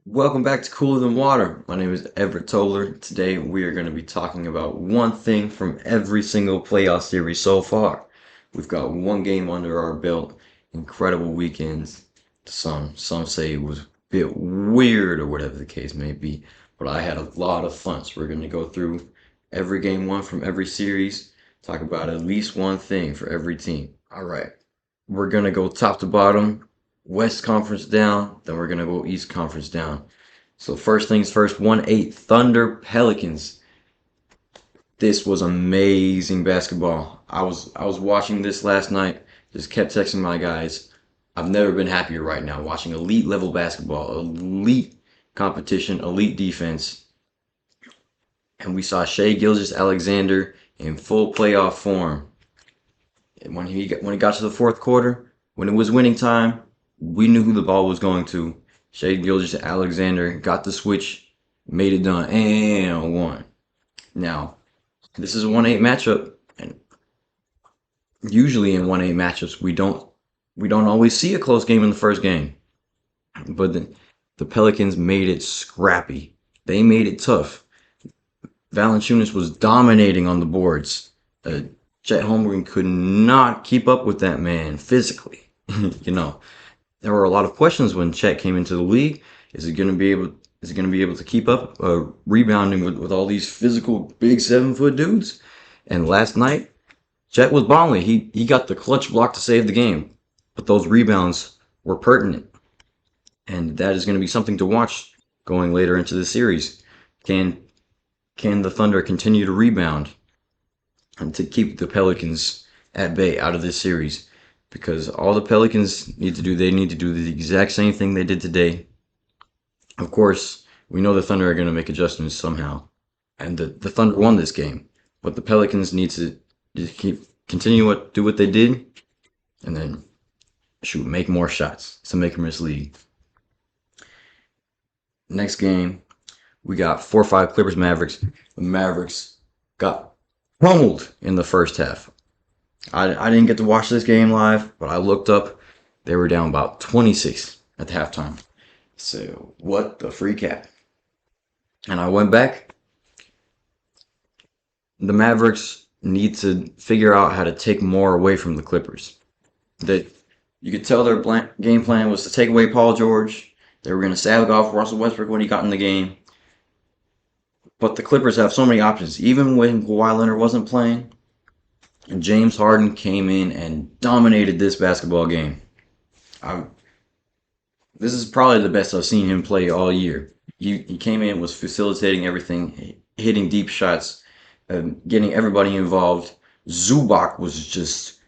Welcome back to Cooler Than Water. My name is Everett Toller. Today we are going to be talking about one thing from every single playoff series so far. We've got one game under our belt, incredible weekends. Some say it was a bit weird or whatever the case may be, but I had a lot of fun. So we're going to go through every game one from every series, talk about at least one thing for every team. All right, we're going to go top to bottom, West Conference down, then we're gonna go East Conference down. So first things first, 1-8 Thunder Pelicans. This was amazing basketball. I was watching this last night, just kept texting my guys. I've never been happier right now watching elite level basketball, elite competition, elite defense. And we saw Shea Gilgeous-Alexander in full playoff form. And when he got to the fourth quarter, when it was winning time, we knew who the ball was going to. Shea Gilgeous-Alexander got the switch, made it done, and won. Now, this is a 1-8 matchup, and usually in 1-8 matchups, we don't always see a close game in the first game. But the Pelicans made it scrappy. They made it tough. Valanciunas was dominating on the boards. Chet Holmgren could not keep up with that man physically. you know, there were a lot of questions when Chet came into the league. Is he going to be able? Is he going to be able to keep up rebounding with all these physical big 7 foot dudes? And last night, Chet was balling. He got the clutch block to save the game, but those rebounds were pertinent, and that is going to be something to watch going later into the series. Can can the Thunder continue to rebound and to keep the Pelicans at bay out of this series? Because all the Pelicans need to do, they need to do the exact same thing they did today. Of course, we know the Thunder are going to make adjustments somehow, and the Thunder won this game, but the Pelicans need to just do what they did, and then shoot, make more shots to make them mislead. Next game, we got 4-5 Clippers Mavericks. The Mavericks got pummeled in the first half. I didn't get to watch this game live, but I looked up. They were down about 26 at the halftime. So, what the freak happened? And I went back. The Mavericks need to figure out how to take more away from the Clippers. That you could tell their game plan was to take away Paul George. They were going to sag off Russell Westbrook when he got in the game. But the Clippers have so many options. Even when Kawhi Leonard wasn't playing, James Harden came in and dominated this basketball game. I, this is probably the best I've seen him play all year. He came in, was facilitating everything, hitting deep shots, getting everybody involved. Zubac was just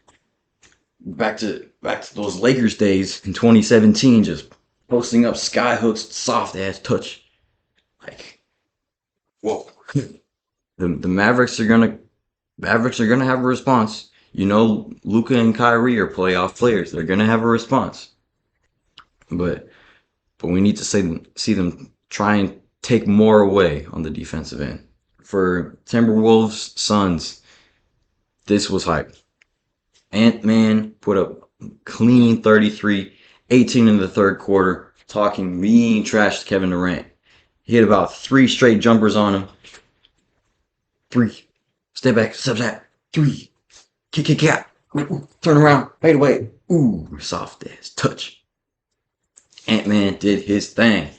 back to those Lakers days in 2017, just posting up sky hooks, soft ass touch. Like, whoa. The Mavericks are gonna have a response. You know, Luka and Kyrie are playoff players. They're gonna have a response. But we need to see them try and take more away on the defensive end. For Timberwolves Suns, this was hype. Ant-Man put up clean 33, 18 in the third quarter, talking mean trash to Kevin Durant. He hit about 3 straight jumpers on him. 3, step back, step back, 3, kick, turn around, fade away. Ooh, soft ass touch. Ant-Man did his thing.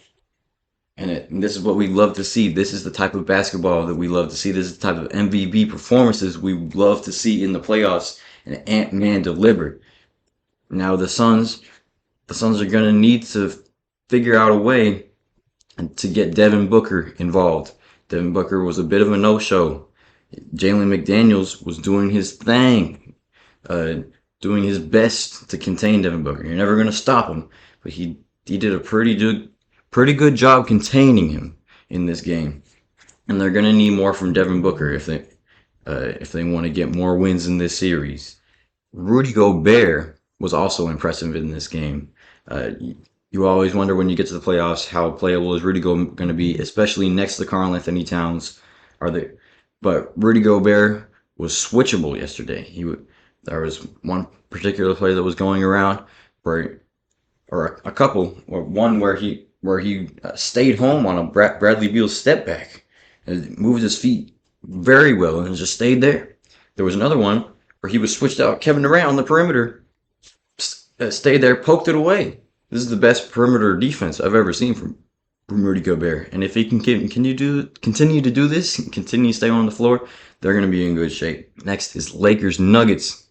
And this is what we love to see. This is the type of basketball that we love to see. This is the type of MVP performances we love to see in the playoffs. And Ant-Man delivered. Now the Suns are gonna need to figure out a way to get Devin Booker involved. Devin Booker was a bit of a no-show. Jalen McDaniels was doing his thing, uh, doing his best to contain Devin Booker. You're never gonna stop him, but he did a pretty good job containing him in this game. And they're gonna need more from Devin Booker if they want to get more wins in this series. Rudy Gobert was also impressive in this game. You always wonder when you get to the playoffs how playable is Rudy going to be, especially next to Karl Anthony Towns. Are they? But Rudy Gobert was switchable yesterday. There was one particular play that was going around where, or a couple, or one where where he stayed home on a Bradley Beal step back and moved his feet very well and just stayed there. There was another one where he was switched out Kevin Durant on the perimeter, stayed there, poked it away. This is the best perimeter defense I've ever seen from Rudy Gobert. And if he continue to do this, continue to stay on the floor, they're going to be in good shape. Next is Lakers Nuggets.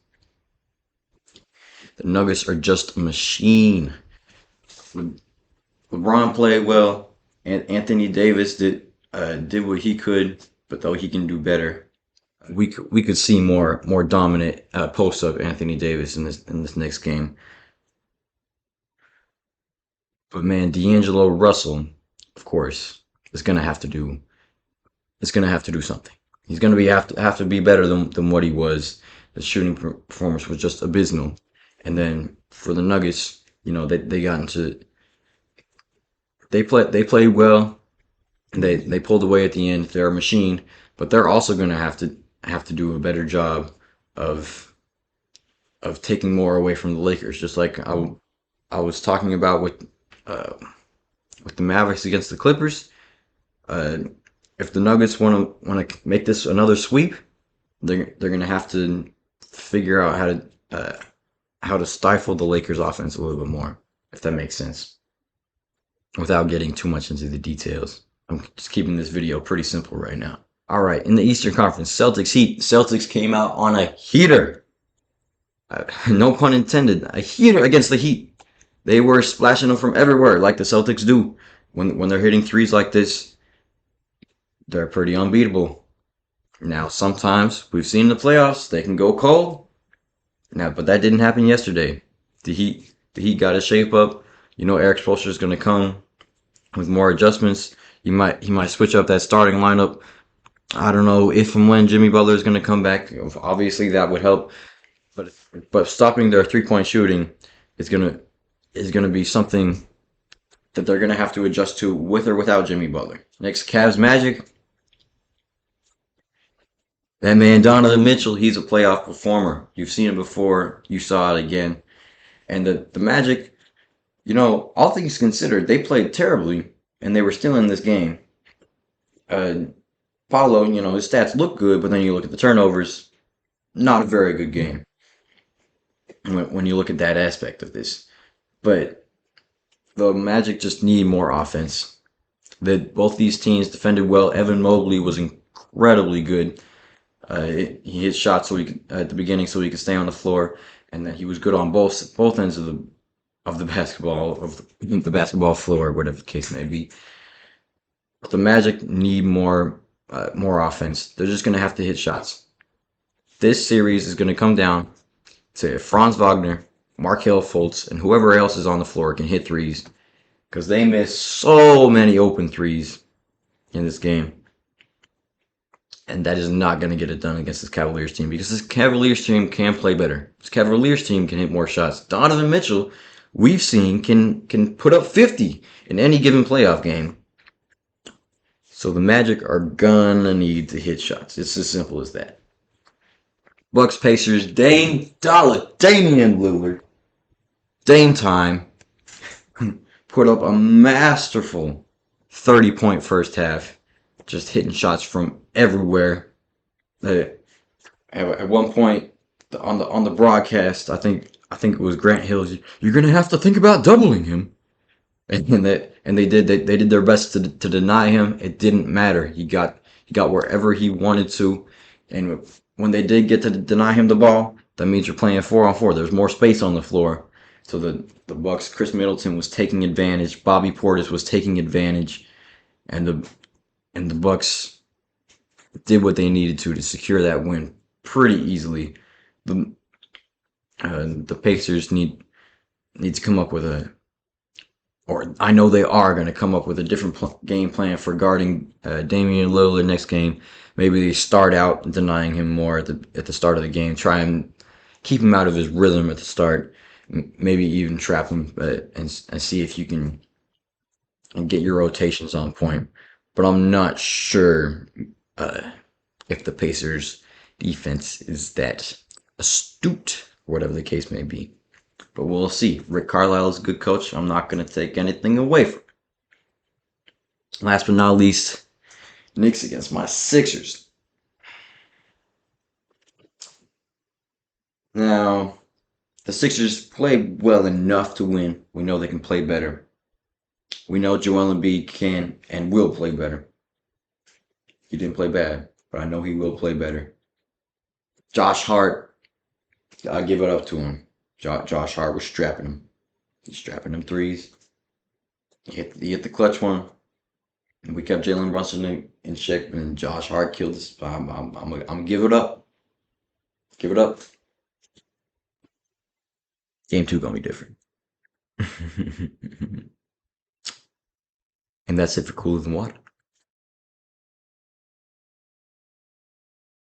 The Nuggets are just a machine. LeBron played well, and Anthony Davis did what he could, but though he can do better, we could see more dominant post up Anthony Davis in this next game. But man, D'Angelo Russell, of course, is gonna have to do is gonna have to do something. He's gonna have to be better than what he was. The shooting performance was just abysmal. And then for the Nuggets, they got into they played well. They pulled away at the end. They're a machine, but they're also going to have to do a better job of taking more away from the Lakers. Just like I was talking about uh, with the Mavericks against the Clippers. Uh, if the Nuggets want to make this another sweep, they're going to have to figure out how to stifle the Lakers offense a little bit more, if that makes sense, without getting too much into the details. I'm just keeping this video pretty simple right now. All right, in the Eastern Conference, Celtics Heat. Celtics came out on a heater. No pun intended. A heater against the Heat. They were splashing them from everywhere, like the Celtics do. When they're hitting threes like this, they're pretty unbeatable. Now, sometimes we've seen in the playoffs they can go cold. Now, but that didn't happen yesterday. The Heat got to shape up. Eric Spoelstra is going to come with more adjustments. He might switch up that starting lineup. I don't know if and when Jimmy Butler is going to come back. Obviously, that would help. But stopping their 3-point shooting is gonna be something that they're gonna have to adjust to with or without Jimmy Butler. Next, Cavs Magic. That man Donovan Mitchell, he's a playoff performer. You've seen it before. You saw it again. And the Magic, all things considered, they played terribly, and they were still in this game. Uh, Paulo, his stats look good, but then you look at the turnovers, not a very good game when you look at that aspect of this. But the Magic just need more offense. That both these teams defended well. Evan Mobley was incredibly good. He hit shots at the beginning so he could stay on the floor, and then he was good on both ends of the basketball floor, whatever the case may be. But the Magic need more offense. They're just gonna have to hit shots. This series is gonna come down to if Franz Wagner, Markelle Fultz, and whoever else is on the floor can hit threes, because they missed so many open threes in this game. And that is not going to get it done against this Cavaliers team, because this Cavaliers team can play better. This Cavaliers team can hit more shots. Donovan Mitchell, we've seen, can put up 50 in any given playoff game. So the Magic are gonna need to hit shots. It's as simple as that. Bucks Pacers, Damian Lillard, Dame time, put up a masterful 30-point first half, just hitting shots from everywhere. At one point on the broadcast, I think it was Grant Hill. You're gonna have to think about doubling him, and they did their best to deny him. It didn't matter. He got wherever he wanted to, and when they did get to deny him the ball, that means you're playing 4-on-4. There's more space on the floor. So the Bucks, Chris Middleton was taking advantage. Bobby Portis was taking advantage, and the Bucks did what they needed to secure that win pretty easily. The Pacers need to come up with or I know they are going to come up with a different game plan for guarding Damian Lillard next game. Maybe they start out denying him more at the start of the game. Try and keep him out of his rhythm at the start. Maybe even trap him and see if you can get your rotations on point. But I'm not sure if the Pacers defense is that astute, whatever the case may be. But we'll see. Rick Carlisle is a good coach. I'm not going to take anything away from him. Last but not least, Knicks against my Sixers. Now, the Sixers played well enough to win. We know they can play better. We know Joel Embiid can and will play better. He didn't play bad, but I know he will play better. Josh Hart, I give it up to him. Josh Hart was strapping him. He's strapping them threes. He hit the clutch one. And we kept Jalen Brunson in check, and Josh Hart killed us. I'm gonna give it up. Give it up. Game two gonna be different. And that's it for Cooler Than Water.